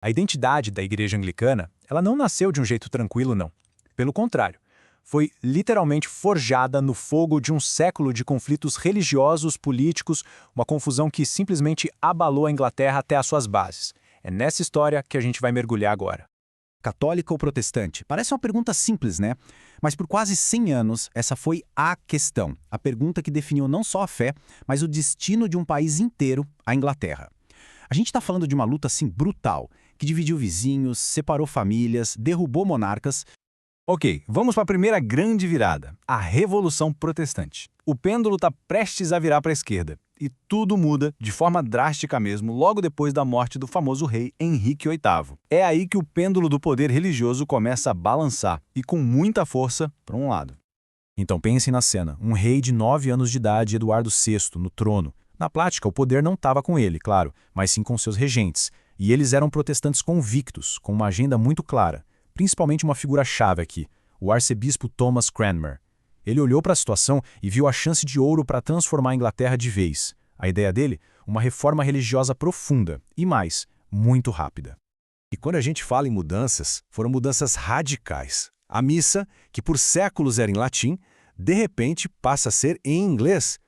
A identidade da Igreja Anglicana, ela não nasceu de um jeito tranquilo, não. Pelo contrário, foi literalmente forjada no fogo de um século de conflitos religiosos, políticos, uma confusão que simplesmente abalou a Inglaterra até as suas bases. É nessa história que a gente vai mergulhar agora. Católica ou protestante? Parece uma pergunta simples, né? Mas por quase 100 anos, essa foi a questão. A pergunta que definiu não só a fé, mas o destino de um país inteiro, a Inglaterra. A gente está falando de uma luta, assim, brutal, que dividiu vizinhos, separou famílias, derrubou monarcas. Ok, vamos para a primeira grande virada, a Revolução Protestante. O pêndulo está prestes a virar para a esquerda, e tudo muda de forma drástica mesmo logo depois da morte do famoso rei Henrique VIII. É aí que o pêndulo do poder religioso começa a balançar, e com muita força para um lado. Então pensem na cena, um rei de 9 anos de idade, Eduardo VI, no trono. Na prática, o poder não estava com ele, claro, mas sim com seus regentes. E eles eram protestantes convictos, com uma agenda muito clara. Principalmente uma figura-chave aqui, o arcebispo Thomas Cranmer. Ele olhou para a situação e viu a chance de ouro para transformar a Inglaterra de vez. A ideia dele? Uma reforma religiosa profunda e mais, muito rápida. E quando a gente fala em mudanças, foram mudanças radicais. A missa, que por séculos era em latim, de repente passa a ser em inglês.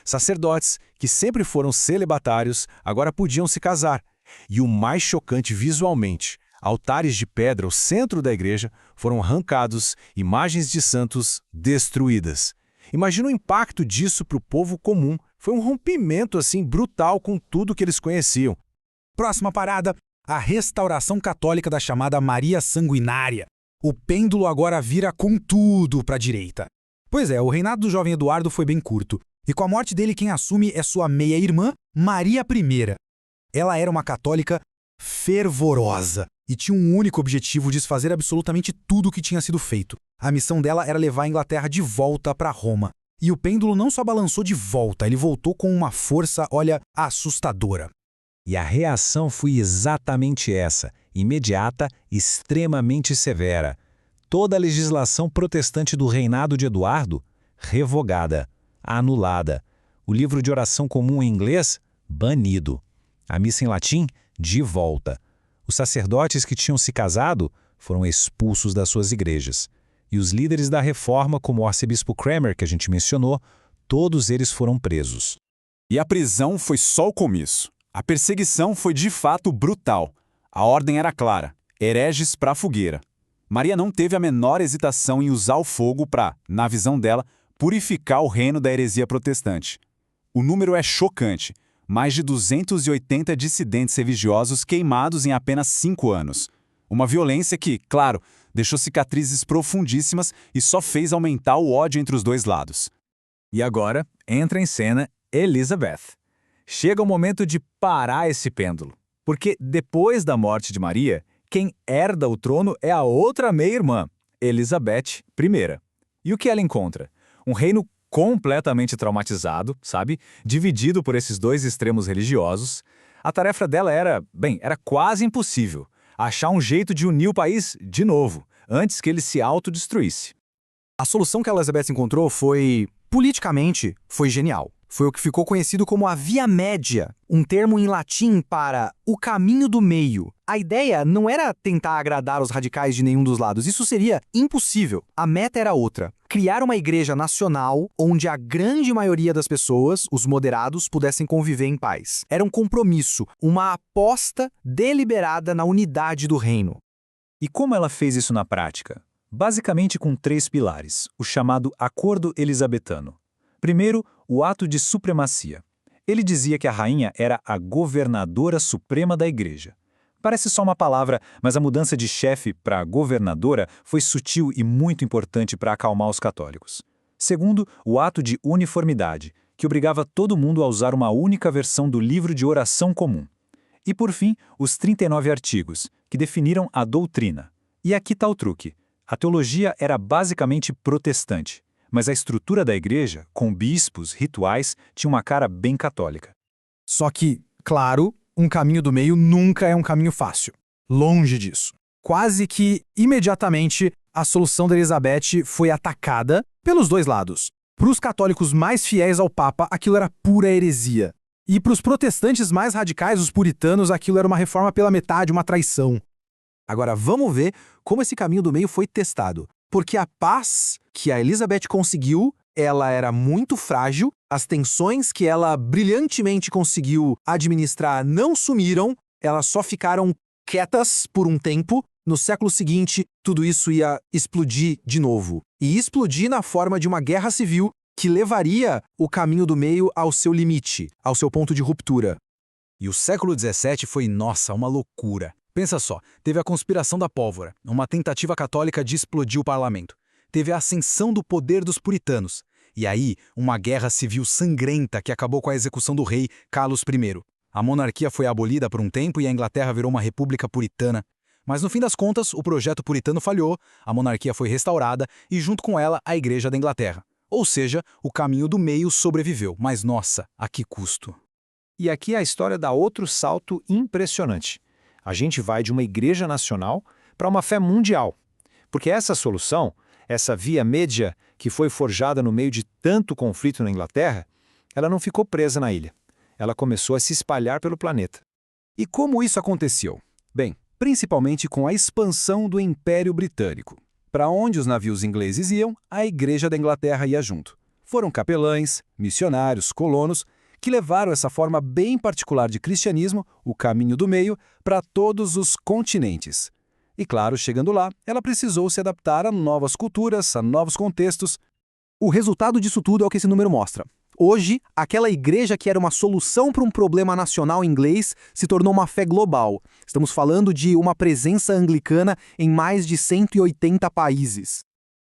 Sacerdotes, que sempre foram celibatários, agora podiam se casar. E o mais chocante visualmente, altares de pedra ao centro da igreja foram arrancados, imagens de santos destruídas. Imagina o impacto disso para o povo comum. Foi um rompimento assim brutal com tudo que eles conheciam. Próxima parada, a restauração católica da chamada Maria Sanguinária. O pêndulo agora vira com tudo para a direita. Pois é, o reinado do jovem Eduardo foi bem curto. E com a morte dele, quem assume é sua meia-irmã, Maria I. Ela era uma católica fervorosa e tinha um único objetivo: desfazer absolutamente tudo o que tinha sido feito. A missão dela era levar a Inglaterra de volta para Roma. E o pêndulo não só balançou de volta, ele voltou com uma força, olha, assustadora. E a reação foi exatamente essa, imediata, extremamente severa. Toda a legislação protestante do reinado de Eduardo, revogada, anulada. O livro de oração comum em inglês, banido. A missa em latim, de volta. Os sacerdotes que tinham se casado foram expulsos das suas igrejas. E os líderes da reforma, como o arcebispo Cranmer, que a gente mencionou, todos eles foram presos. E a prisão foi só o começo. A perseguição foi de fato brutal. A ordem era clara: hereges para a fogueira. Maria não teve a menor hesitação em usar o fogo para, na visão dela, purificar o reino da heresia protestante. O número é chocante. Mais de 280 dissidentes religiosos queimados em apenas 5 anos. Uma violência que, claro, deixou cicatrizes profundíssimas e só fez aumentar o ódio entre os dois lados. E agora entra em cena Elizabeth. Chega o momento de parar esse pêndulo, porque depois da morte de Maria, quem herda o trono é a outra meia-irmã, Elizabeth I. E o que ela encontra? Um reino completamente traumatizado, sabe? Dividido por esses dois extremos religiosos. A tarefa dela era quase impossível. Achar um jeito de unir o país de novo, antes que ele se autodestruísse. A solução que a Elizabeth encontrou politicamente, foi genial. Foi o que ficou conhecido como a Via Média, um termo em latim para o caminho do meio. A ideia não era tentar agradar os radicais de nenhum dos lados, isso seria impossível. A meta era outra: criar uma igreja nacional onde a grande maioria das pessoas, os moderados, pudessem conviver em paz. Era um compromisso, uma aposta deliberada na unidade do reino. E como ela fez isso na prática? Basicamente com 3 pilares, o chamado Acordo Elisabetano. Primeiro, o ato de supremacia. Ele dizia que a rainha era a governadora suprema da igreja. Parece só uma palavra, mas a mudança de chefe para governadora foi sutil e muito importante para acalmar os católicos. Segundo, o ato de uniformidade, que obrigava todo mundo a usar uma única versão do livro de oração comum. E por fim, os 39 artigos, que definiram a doutrina. E aqui está o truque. A teologia era basicamente protestante, mas a estrutura da igreja, com bispos, rituais, tinha uma cara bem católica. Só que, claro, um caminho do meio nunca é um caminho fácil. Longe disso. Quase que, imediatamente, a solução da Elizabeth foi atacada pelos dois lados. Para os católicos mais fiéis ao Papa, aquilo era pura heresia. E para os protestantes mais radicais, os puritanos, aquilo era uma reforma pela metade, uma traição. Agora, vamos ver como esse caminho do meio foi testado. Porque a paz que a Elizabeth conseguiu, ela era muito frágil, as tensões que ela brilhantemente conseguiu administrar não sumiram, elas só ficaram quietas por um tempo. No século seguinte, tudo isso ia explodir de novo. E explodir na forma de uma guerra civil que levaria o caminho do meio ao seu limite, ao seu ponto de ruptura. E o século XVII foi, nossa, uma loucura. Pensa só, teve a conspiração da pólvora, uma tentativa católica de explodir o parlamento. Teve a ascensão do poder dos puritanos. E aí, uma guerra civil sangrenta que acabou com a execução do rei Carlos I. A monarquia foi abolida por um tempo e a Inglaterra virou uma república puritana. Mas no fim das contas, o projeto puritano falhou, a monarquia foi restaurada e junto com ela a Igreja da Inglaterra. Ou seja, o caminho do meio sobreviveu, mas nossa, a que custo? E aqui a história dá outro salto impressionante. A gente vai de uma igreja nacional para uma fé mundial. Porque essa solução, essa via média que foi forjada no meio de tanto conflito na Inglaterra, ela não ficou presa na ilha. Ela começou a se espalhar pelo planeta. E como isso aconteceu? Bem, principalmente com a expansão do Império Britânico. Para onde os navios ingleses iam, a Igreja da Inglaterra ia junto. Foram capelães, missionários, colonos, que levaram essa forma bem particular de cristianismo, o caminho do meio, para todos os continentes. E claro, chegando lá, ela precisou se adaptar a novas culturas, a novos contextos. O resultado disso tudo é o que esse número mostra. Hoje, aquela igreja que era uma solução para um problema nacional inglês se tornou uma fé global. Estamos falando de uma presença anglicana em mais de 180 países.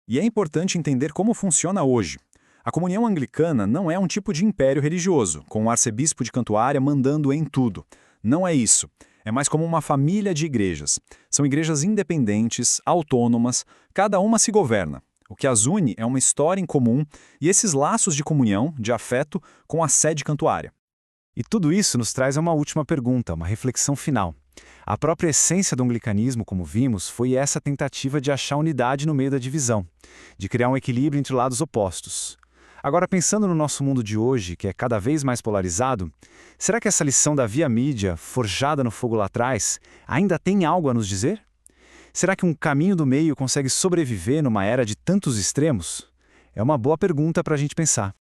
E é importante entender como funciona hoje. A comunhão anglicana não é um tipo de império religioso, com o arcebispo de Cantuária mandando em tudo. Não é isso. É mais como uma família de igrejas. São igrejas independentes, autônomas, cada uma se governa. O que as une é uma história em comum e esses laços de comunhão, de afeto, com a sede cantuária. E tudo isso nos traz a uma última pergunta, uma reflexão final. A própria essência do anglicanismo, como vimos, foi essa tentativa de achar unidade no meio da divisão, de criar um equilíbrio entre lados opostos. Agora, pensando no nosso mundo de hoje, que é cada vez mais polarizado, será que essa lição da via mídia, forjada no fogo lá atrás, ainda tem algo a nos dizer? Será que um caminho do meio consegue sobreviver numa era de tantos extremos? É uma boa pergunta para a gente pensar.